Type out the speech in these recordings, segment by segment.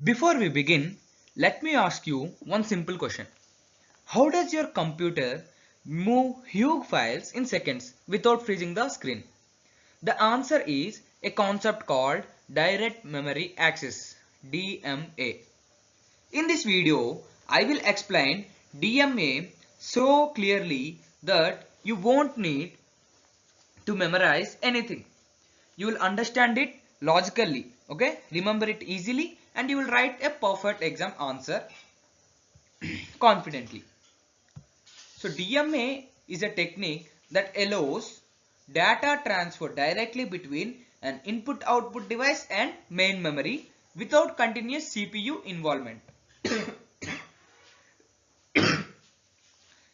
Before we begin, let me ask you one simple question. How does your computer move huge files in seconds without freezing the screen? The answer is a concept called Direct Memory Access (DMA). In this video, I will explain DMA so clearly that you won't need to memorize anything. You will understand it logically, okay? Remember it easily and you will write a perfect exam answer confidently. So DMA is a technique that allows data transfer directly between an input output device and main memory without continuous CPU involvement.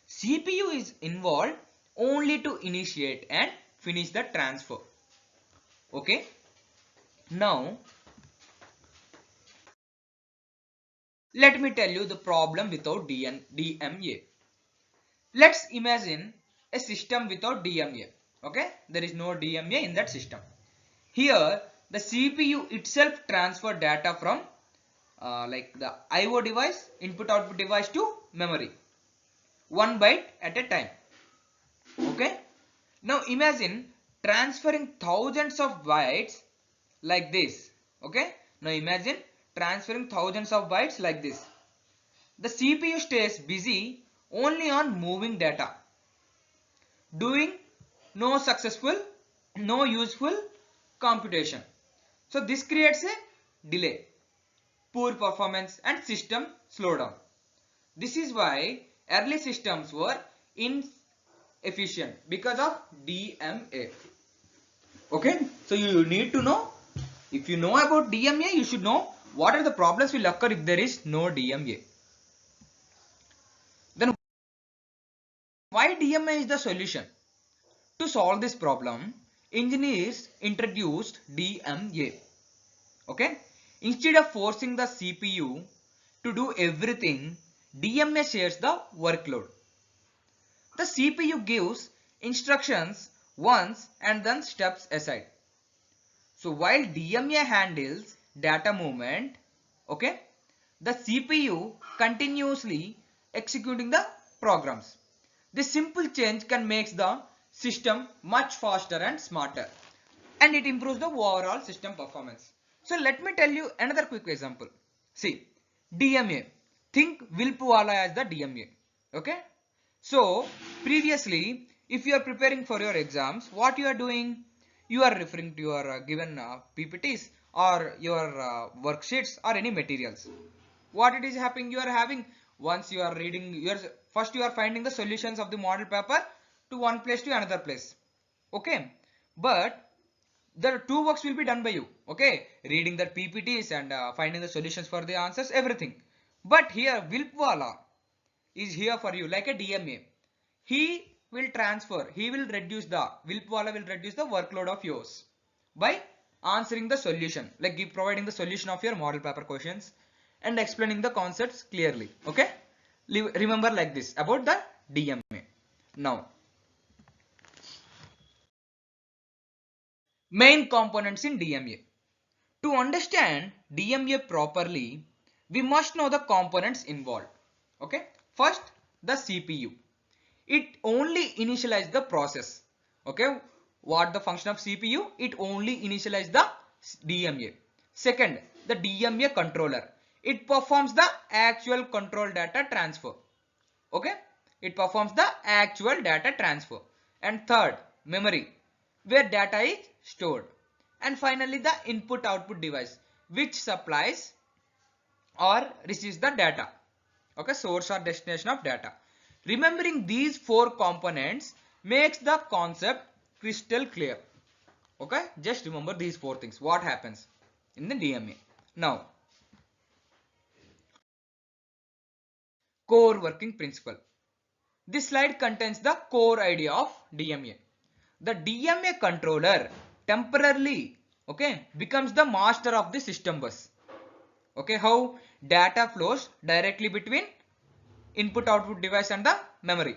CPU is involved only to initiate and finish the transfer. Okay. Now let me tell you the problem without DMA. Let's imagine a system without DMA. Okay, there is no DMA in that system. Here the CPU itself transfer data from like the IO device, input output device to memory, one byte at a time. Okay. Now imagine transferring thousands of bytes like this. Okay. Now imagine transferring thousands of bytes like this. The CPU stays busy only on moving data, doing no useful computation. So this creates a delay, poor performance and system slowdown. This is why early systems were inefficient because of DMA. Okay, so you need to know, if you know about DMA, you should know what are the problems will occur if there is no DMA. Then why DMA is the solution? To solve this problem, engineers introduced DMA. Okay, instead of forcing the CPU to do everything, DMA shares the workload. The CPU gives instructions once and then steps aside. So while DMA handles data movement, okay, the CPU continuously executing the programs. This simple change can make the system much faster and smarter, and it improves the overall system performance. So let me tell you another quick example. See, DMA. Think Wilpwala as the DMA. Okay. So previously, if you are preparing for your exams, what you are doing? You are referring to your given PPTs or your worksheets or any materials. What it is happening? You are having, once you are reading, first you are finding the solutions of the model paper to one place to another place. Okay. But the two works will be done by you. Okay. Reading the PPTs and finding the solutions for the answers, everything. But here Wilpwala is here for you like a DMA. He will reduce Wilpwala will reduce the workload of yours by answering the solution, like providing the solution of your model paper questions and explaining the concepts clearly. Okay. Remember like this about the DMA. Now, main components in DMA. To understand DMA properly, we must know the components involved. Okay. First, the CPU. It only initializes the process. Okay. What the function of CPU? It only initializes the DMA. Second, the DMA controller. It performs the actual control data transfer. Okay. It performs the actual data transfer. And third, memory, where data is stored. And finally, the input output device, which supplies or receives the data. Okay, source or destination of data. Remembering these four components makes the concept crystal clear. Okay, just remember these four things. What happens in the DMA? Now, core working principle. This slide contains the core idea of DMA. The DMA controller temporarily, okay, becomes the master of the system bus. Okay, how data flows directly between input output device and the memory.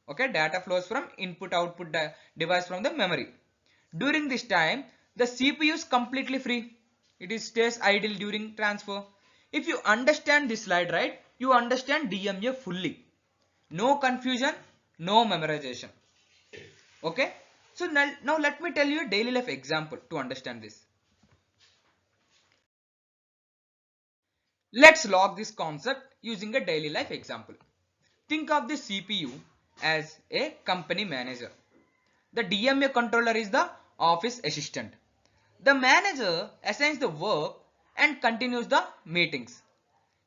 Okay, data flows from input output device from the memory. During this time, the CPU is completely free. It stays idle during transfer. If you understand this slide, right, you understand DMA fully. No confusion, no memorization. Okay. So now let me tell you a daily life example to understand this. Let's log this concept using a daily life example. Think of the CPU as a company manager. The DMA controller is the office assistant. The manager assigns the work and continues the meetings,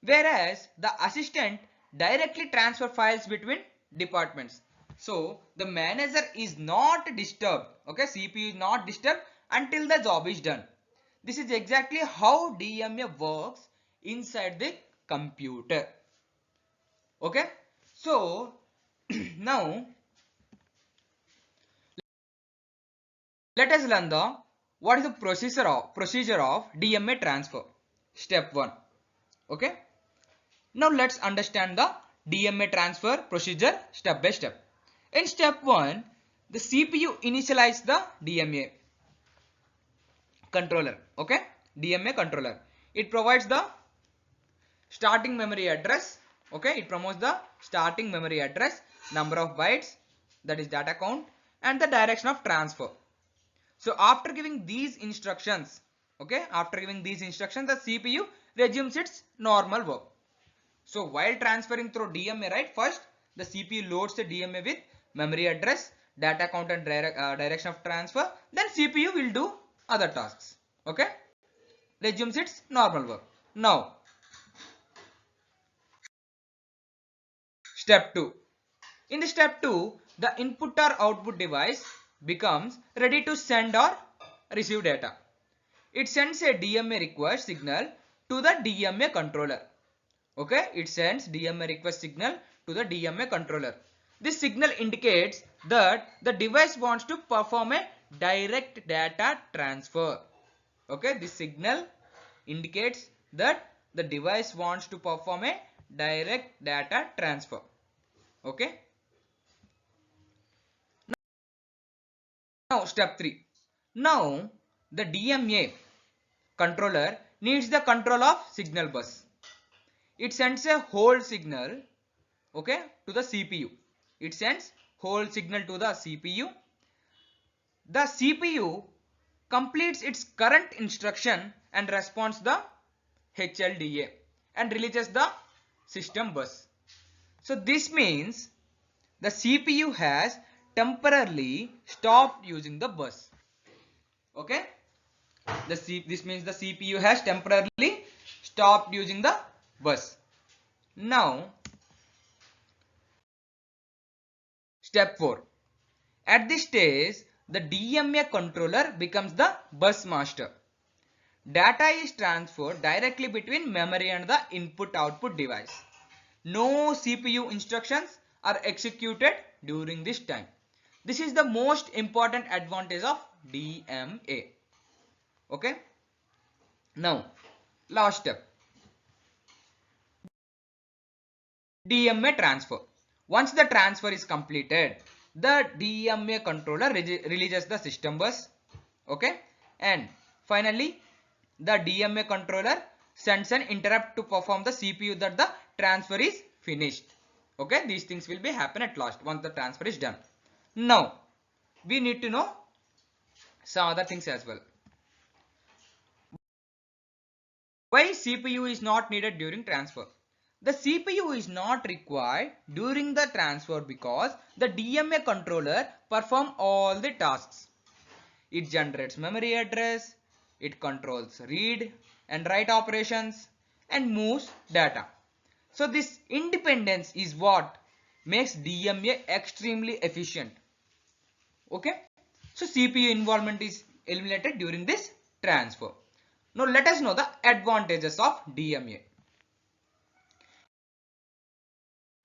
whereas the assistant directly transfer files between departments. So the manager is not disturbed. Okay, CPU is not disturbed until the job is done. This is exactly how DMA works inside the computer. Okay, so now let us learn the what is the procedure of DMA transfer. Step 1. Okay. Now let's understand the DMA transfer procedure step by step. In step 1, the CPU initializes the DMA controller. Okay. DMA controller. It provides the starting memory address. Okay. It promotes the starting memory address, number of bytes, that is data count, and the direction of transfer. So after giving these instructions, okay, the CPU resumes its normal work. So while transferring through DMA, right, first the CPU loads the DMA with memory address, data count and direction of transfer. Then CPU will do other tasks. Okay, resumes its normal work. Now step 2. In the step 2, the input or output device becomes ready to send or receive data. It sends a DMA request signal to the DMA controller. Okay, it sends DMA request signal to the DMA controller. This signal indicates that the device wants to perform a direct data transfer. Okay, this signal indicates that the device wants to perform a direct data transfer. Okay. Now step 3. Now the DMA controller needs the control of signal bus. It sends a hold signal, okay, to the CPU. It sends hold signal to the CPU. The CPU completes its current instruction and responds the HLDA and releases the system bus. So this means the CPU has temporarily stopped using the bus. Okay, this means the CPU has temporarily stopped using the bus. Now step 4. At this stage, the DMA controller becomes the bus master. Data is transferred directly between memory and the input-output device. No CPU instructions are executed during this time. This is the most important advantage of DMA. Okay. Now, last step. DMA transfer. Once the transfer is completed, the DMA controller releases the system bus. Okay. And finally, the DMA controller sends an interrupt to perform the CPU that the transfer is finished. Okay. These things will be happen at last once the transfer is done. Now, we need to know some other things as well. Why CPU is not needed during transfer? The CPU is not required during the transfer because the DMA controller performs all the tasks. It generates memory address, it controls read and write operations and moves data. So this independence is what makes DMA extremely efficient. Okay. So CPU involvement is eliminated during this transfer. Now let us know the advantages of DMA.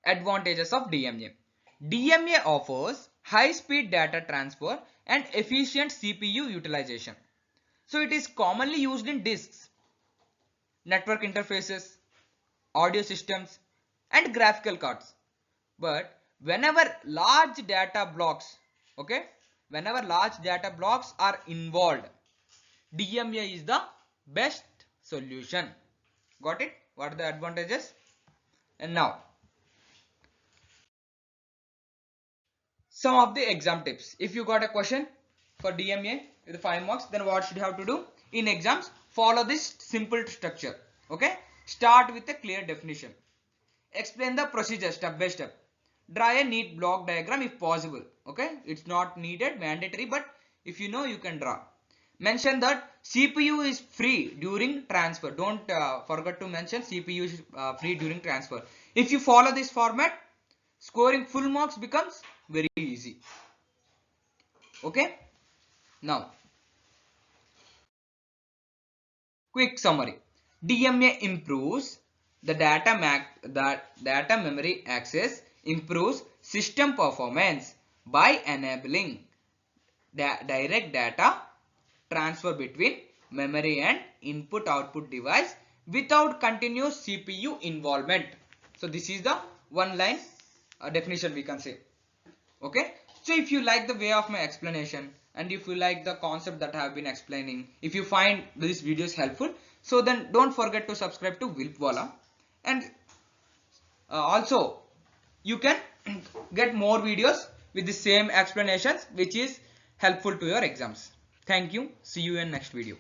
Advantages of DMA. DMA offers high-speed data transfer and efficient CPU utilization. So it is commonly used in disks, network interfaces, audio systems, and graphical cards. But whenever large data blocks, okay, whenever large data blocks are involved, DMA is the best solution. Got it? What are the advantages? And now some of the exam tips. If you got a question for DMA with 5 marks, then what should you have to do? In exams, follow this simple structure. Okay? Start with a clear definition. Explain the procedure step by step. Draw a neat block diagram if possible. Okay? It's not needed, mandatory, but if you know, you can draw. Mention that CPU is free during transfer. Don't forget to mention CPU is free during transfer. If you follow this format, scoring full marks becomes very easy. Okay? Now, quick summary. DMA improves the data memory access, improves system performance by enabling direct data transfer between memory and input output device without continuous CPU involvement. So this is the one line definition we can say. Okay, so if you like the way of my explanation and if you like the concept that I have been explaining, if you find this videos helpful, so then don't forget to subscribe to Wilpwala, and also you can get more videos with the same explanations which is helpful to your exams. Thank you. See you in next video.